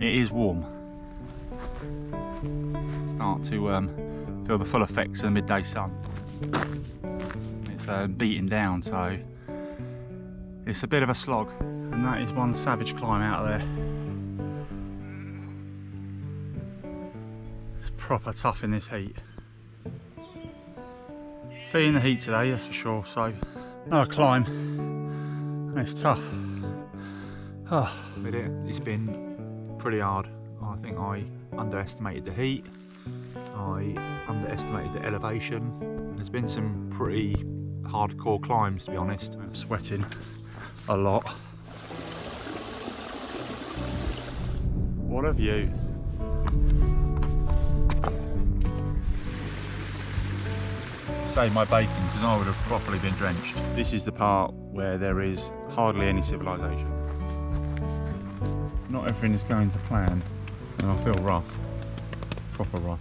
It is warm. Start to feel the full effects of the midday sun. It's beating down, so it's a bit of a slog, and that is one savage climb out of there. It's proper tough in this heat. Feeling the heat today, that's for sure. So another climb, and it's tough. Oh. It's been pretty hard. I think I underestimated the heat. I underestimated the elevation. There's been some pretty hardcore climbs, to be honest. I'm sweating a lot. What a view. Save my bacon, because I would have properly been drenched. This is the part where there is hardly any civilization. Not everything is going to plan, and I feel rough, proper rough.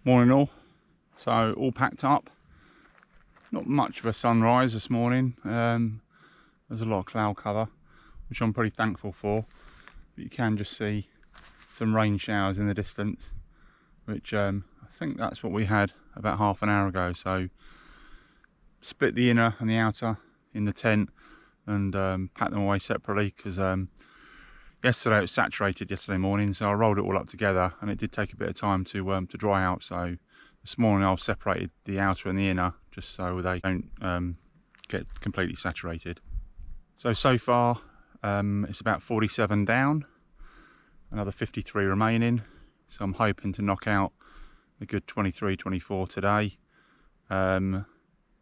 Morning all. So all packed up. Not much of a sunrise this morning. There's a lot of cloud cover, which I'm pretty thankful for. But you can just see some rain showers in the distance, which I think that's what we had about half an hour ago. So split the inner and the outer in the tent and pack them away separately, because yesterday it was saturated yesterday morning, so I rolled it all up together, and it did take a bit of time to dry out. So this morning I've separated the outer and the inner, just so they don't get completely saturated. So far it's about 47 down, another 53 remaining. So I'm hoping to knock out a good 23, 24 today.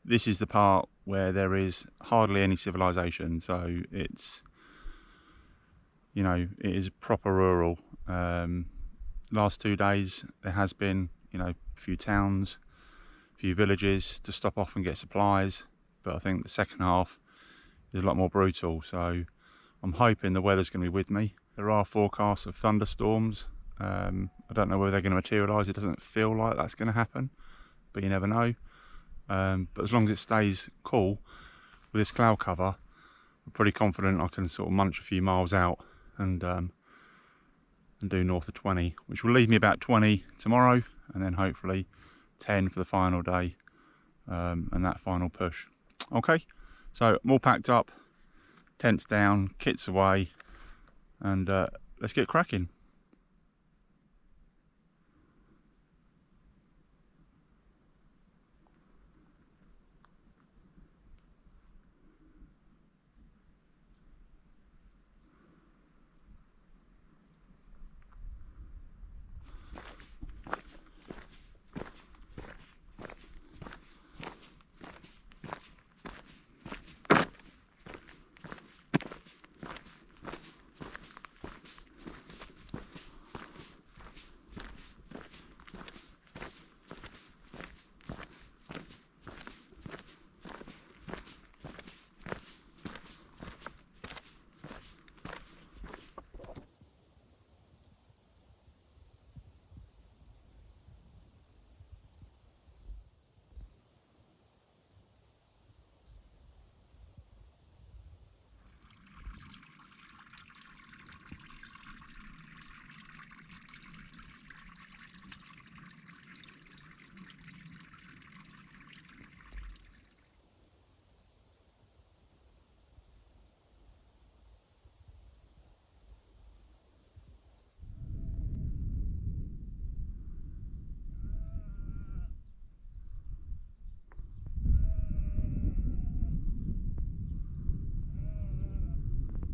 This is the part where there is hardly any civilization, so it's, you know, it is proper rural. Last 2 days there has been, you know, a few towns, a few villages to stop off and get supplies, but I think the second half is a lot more brutal, so I'm hoping the weather's going to be with me. There are forecasts of thunderstorms. I don't know whether they're going to materialise. It doesn't feel like that's going to happen, but you never know. But as long as it stays cool with this cloud cover, I'm pretty confident I can sort of munch a few miles out and do north of 20, which will leave me about 20 tomorrow, and then hopefully 10 for the final day, and that final push. Okay, so I'm all packed up, tents down, kits away, and let's get cracking.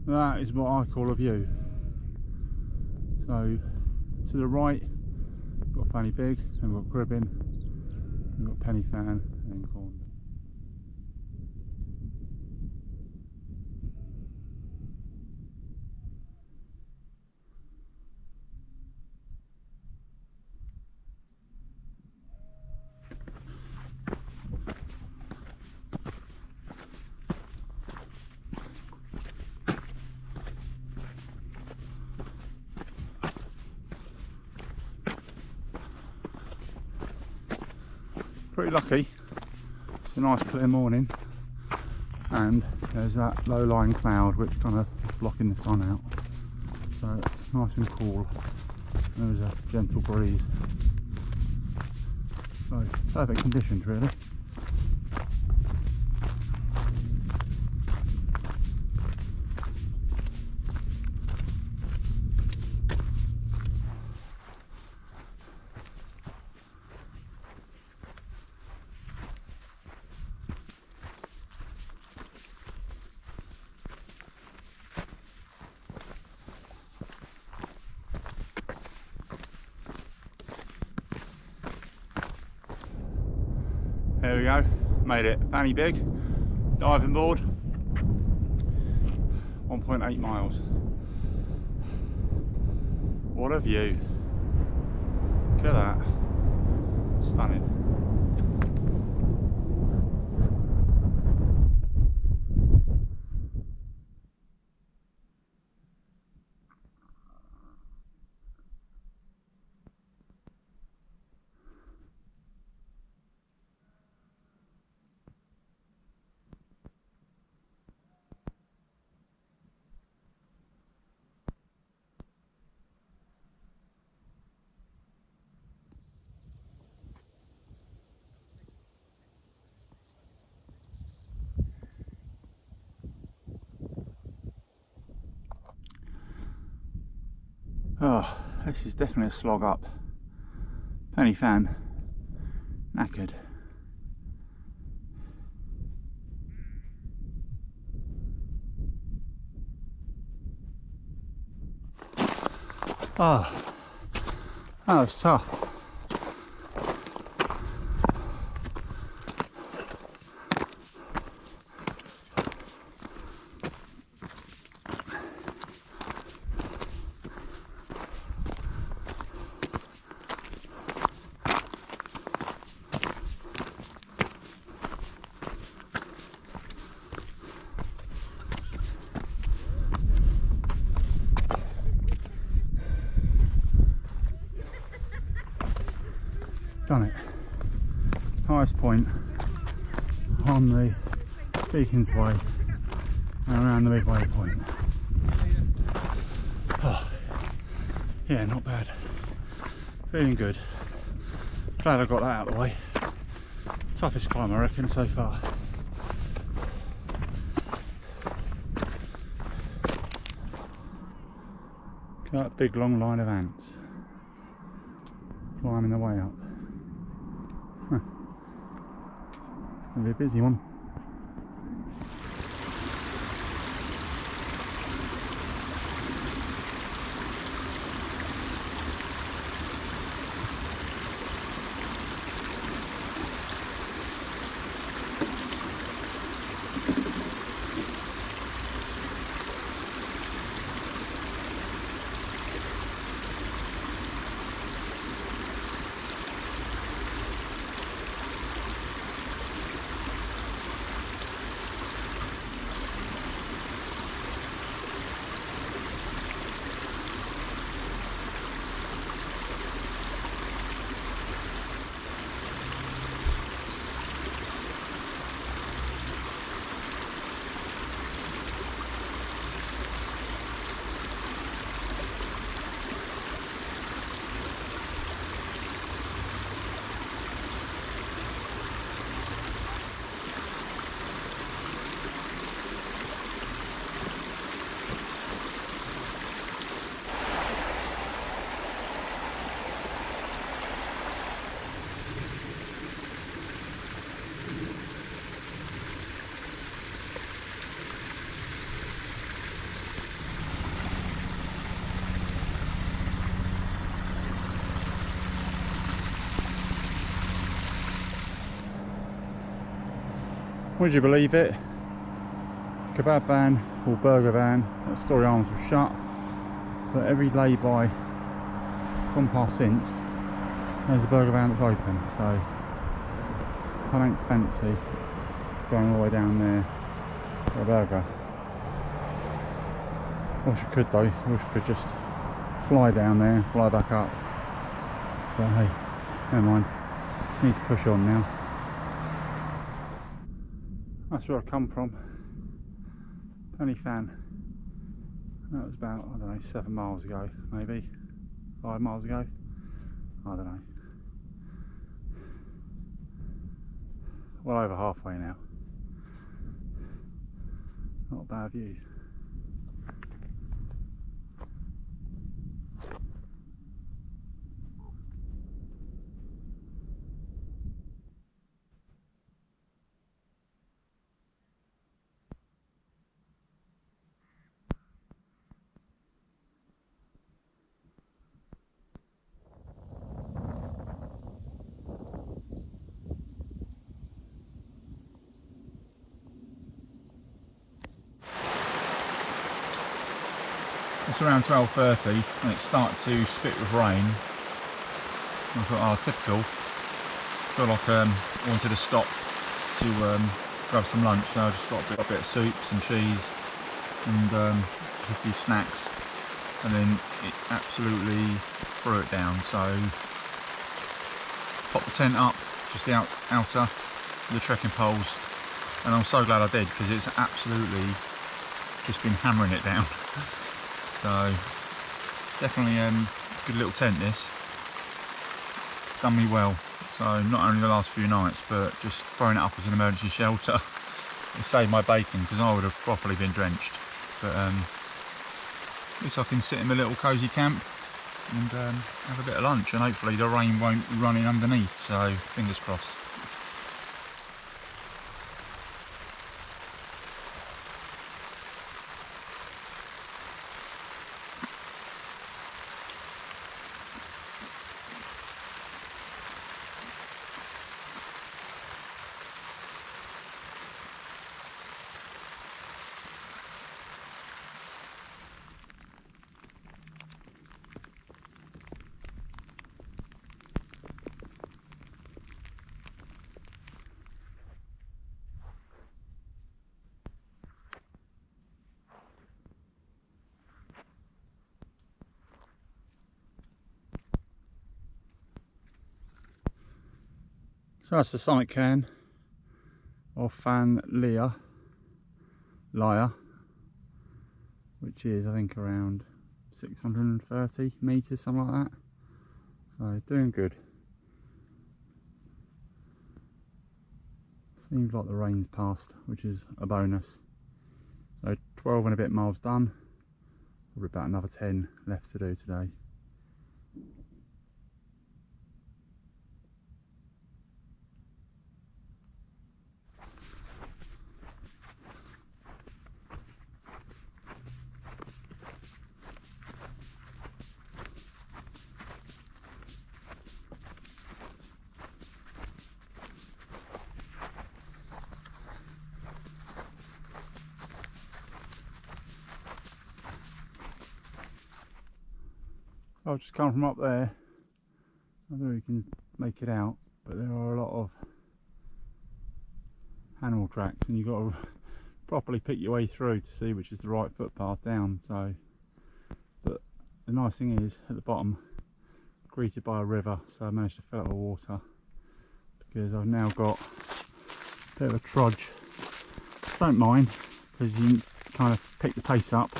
That is what I call a view. So to the right, we've got Fanny Big, and we've got Gribbin, we've got Penny Fan, and then Corn. Pretty lucky, it's a nice clear morning, and there's that low-lying cloud which kind of blocking the sun out, so it's nice and cool. There's a gentle breeze, so perfect conditions really. There we go, made it. Fanny Big, diving board, 1.8 miles. What a view. Look at that, stunning. Oh, this is definitely a slog up. Penny Fan, knackered. Oh, that was tough. highest point on the Beacons Way and around the midway point. Oh, yeah, not bad. Feeling good. Glad I got that out of the way. Toughest climb I reckon so far. Got a big long line of ants climbing the way up. Huh. It's going to be a busy one. Would you believe it? Kebab van or burger van at Story Arms was shut, but every lay-by gone past since there's a burger van that's open, so I don't fancy going all the way down there for a burger. Wish I could though, wish I could just fly down there, fly back up, but hey, never mind, need to push on now. That's where I come from, Penny-fan. That was about, I don't know, 7 miles ago, maybe 5 miles ago, I don't know. Well over halfway now. Not a bad view. It's around 12:30 and it started to spit with rain. I thought, oh, typical. Feel like I wanted to stop to grab some lunch, so I just got a bit of soup, some cheese and a few snacks, and then it absolutely threw it down. So popped the tent up, just the outer, the trekking poles, and I'm so glad I did, because it's absolutely just been hammering it down. So definitely a good little tent this. Done me well. So not only the last few nights, but just throwing it up as an emergency shelter. It saved my bacon, because I would have properly been drenched. But at least I can sit in my little cosy camp and have a bit of lunch, and hopefully the rain won't run in underneath. So fingers crossed. So that's the summit cairn of Bannau-Brycheiniog, which is I think around 630 metres, something like that. So doing good. Seems like the rain's passed, which is a bonus. So 12 and a bit miles done. Probably about another 10 left to do today. I've just come from up there. I don't know if you can make it out, but there are a lot of animal tracks, and you've got to properly pick your way through to see which is the right footpath down. So, but the nice thing is at the bottom, greeted by a river, so I managed to fill up with water because I've now got a bit of a trudge. Don't mind, because you can kind of pick the pace up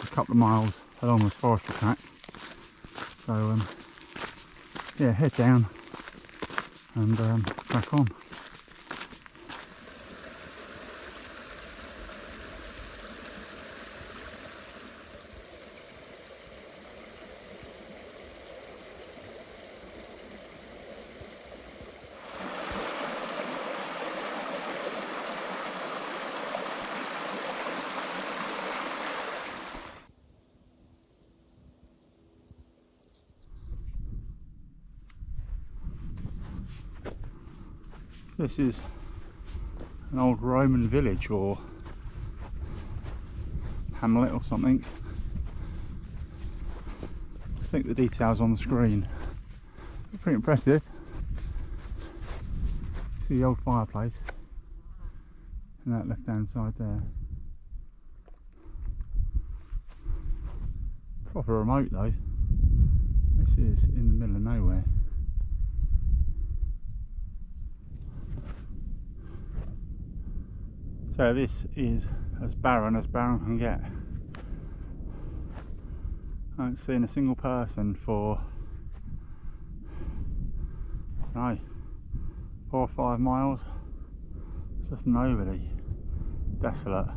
a couple of miles along this forestry track. So yeah, head down and crack on. This is an old Roman village or hamlet or something. I think the details on the screen are pretty impressive. See the old fireplace and that left hand side there. Proper remote though. This is in the middle of nowhere. So this is as barren can get. I haven't seen a single person for, I don't know, 4 or 5 miles. It's just nobody. Desolate.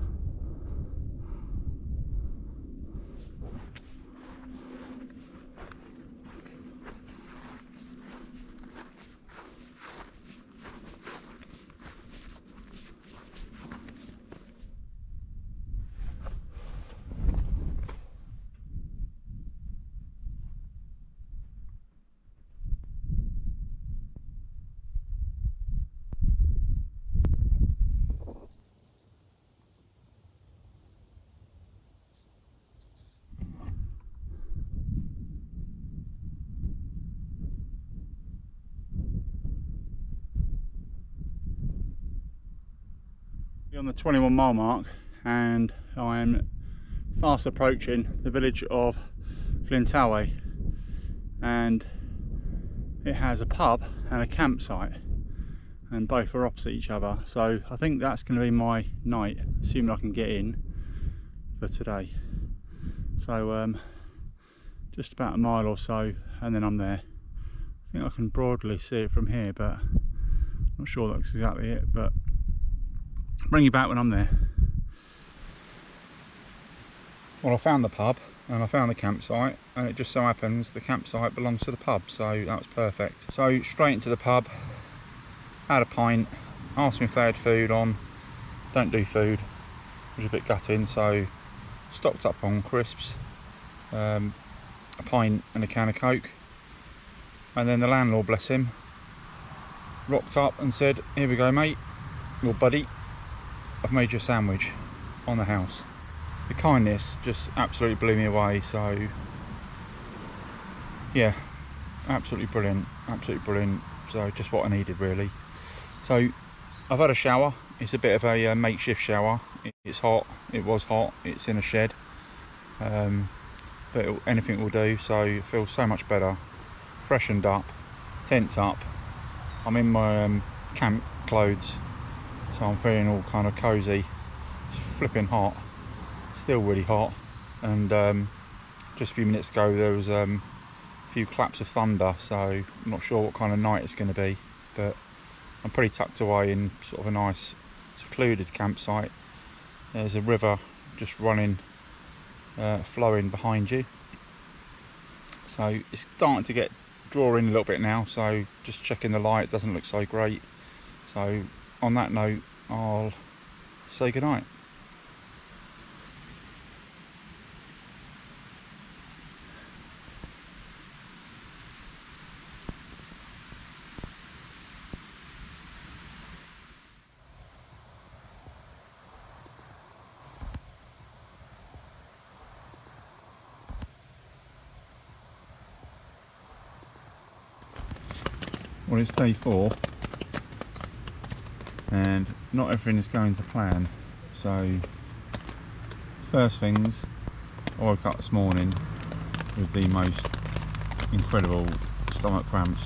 On the 21 mile mark, and I'm fast approaching the village of Glyntawe, and it has a pub and a campsite, and both are opposite each other. So I think that's going to be my night, assuming I can get in for today. So just about a mile or so and then I'm there. I think I can broadly see it from here, but I'm not sure that's exactly it, but I'll bring you back when I'm there. Well, I found the pub and I found the campsite, and it just so happens the campsite belongs to the pub, so that was perfect. So straight into the pub, had a pint, asked me if they had food on. Don't do food, which is a bit gutting, so stocked up on crisps, a pint and a can of Coke, and then the landlord, bless him, rocked up and said, "Here we go, mate, your buddy, I've made you a sandwich on the house." The kindness just absolutely blew me away. So yeah, absolutely brilliant, absolutely brilliant. So just what I needed really. So I've had a shower. It's a bit of a makeshift shower. It's hot, it was hot, it's in a shed, but anything will do. So it feels so much better, freshened up, tents up, I'm in my camp clothes, so I'm feeling all kind of cosy. It's flipping hot, still really hot, and just a few minutes ago there was a few claps of thunder, so I'm not sure what kind of night it's going to be, but I'm pretty tucked away in sort of a nice secluded campsite. There's a river just running, flowing behind you, so it's starting to get drawing a little bit now, so just checking the light, doesn't look so great. So on that note, I'll say goodnight. Well, it's day 4 and not everything is going to plan. So first things, I woke up this morning with the most incredible stomach cramps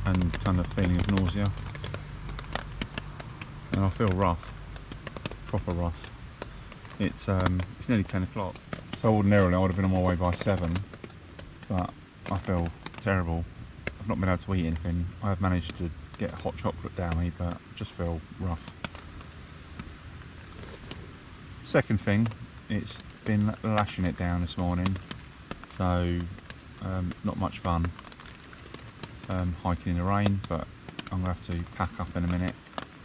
and kind of feeling of nausea, and I feel rough, proper rough. It's nearly 10 o'clock, so ordinarily I would have been on my way by 7, but I feel terrible. I've not been able to eat anything. I have managed to get hot chocolate down me, but I just feel rough. Second thing, it's been lashing it down this morning, so not much fun hiking in the rain, but I'm going to have to pack up in a minute.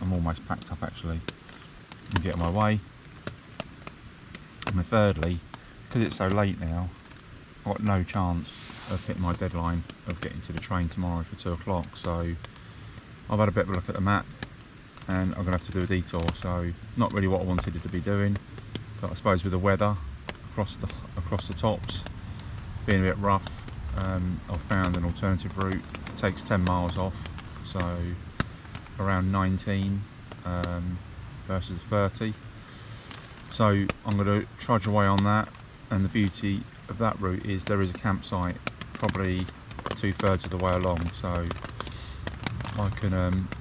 I'm almost packed up actually and get on my way. And then thirdly, because it's so late now, I've got no chance of hitting my deadline of getting to the train tomorrow for 2 o'clock, so I've had a bit of a look at the map and I'm going to have to do a detour. So not really what I wanted it to be doing, but I suppose with the weather across the tops being a bit rough, I've found an alternative route. It takes 10 miles off, so around 19 versus 30. So I'm going to trudge away on that, and the beauty of that route is there is a campsite probably 2/3 of the way along, so I can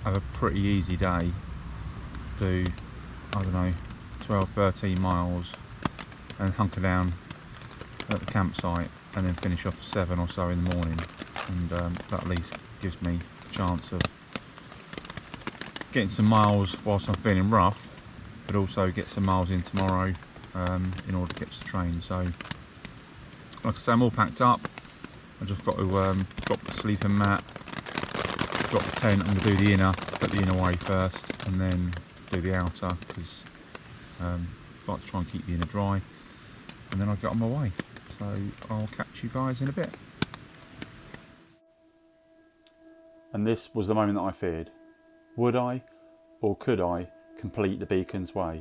have a pretty easy day, do, I don't know, 12-13 miles and hunker down at the campsite and then finish off 7 or so in the morning, and that at least gives me a chance of getting some miles whilst I'm feeling rough, but also get some miles in tomorrow in order to get to the train. So like I say, I'm all packed up. I just got to drop the sleeping mat, drop the tent. I'm going to do the inner, put the inner away first and then do the outer, because I like to try and keep the inner dry, and then I'll get on my way. So I'll catch you guys in a bit. And this was the moment that I feared. Would I, or could I, complete the Beacons Way?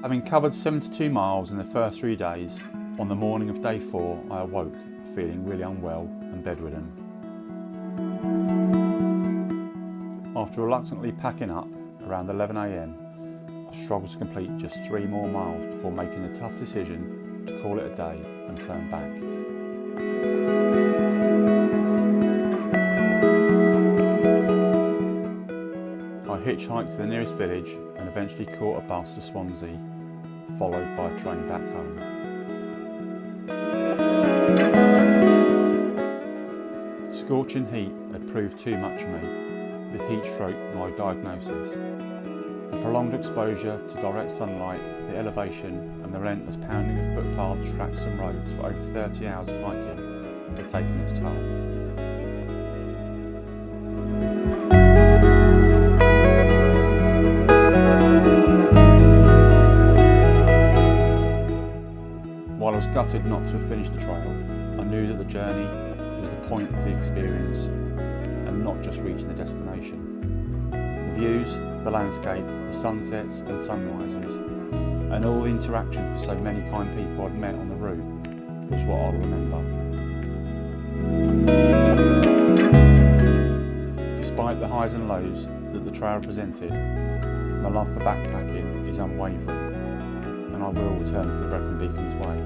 Having covered 72 miles in the first 3 days, on the morning of day 4 I awoke feeling really unwell and bedridden. After reluctantly packing up around 11 AM, I struggled to complete just 3 more miles before making the tough decision to call it a day and turn back. I hitchhiked to the nearest village and eventually caught a bus to Swansea, followed by a train back home. The scorching heat had proved too much for me, with heat stroke my diagnosis. The prolonged exposure to direct sunlight, the elevation and the relentless pounding of footpaths, tracks and roads for over 30 hours of hiking had taken its toll. While I was gutted not to have finished the trail, I knew that the journey was the point of the experience and not just reaching the destination. The views, the landscape, the sunsets and sunrises, and all the interactions with so many kind people I'd met on the route was what I'll remember. Despite the highs and lows that the trail presented, my love for backpacking is unwavering, and I will return to the Brecon Beacons way.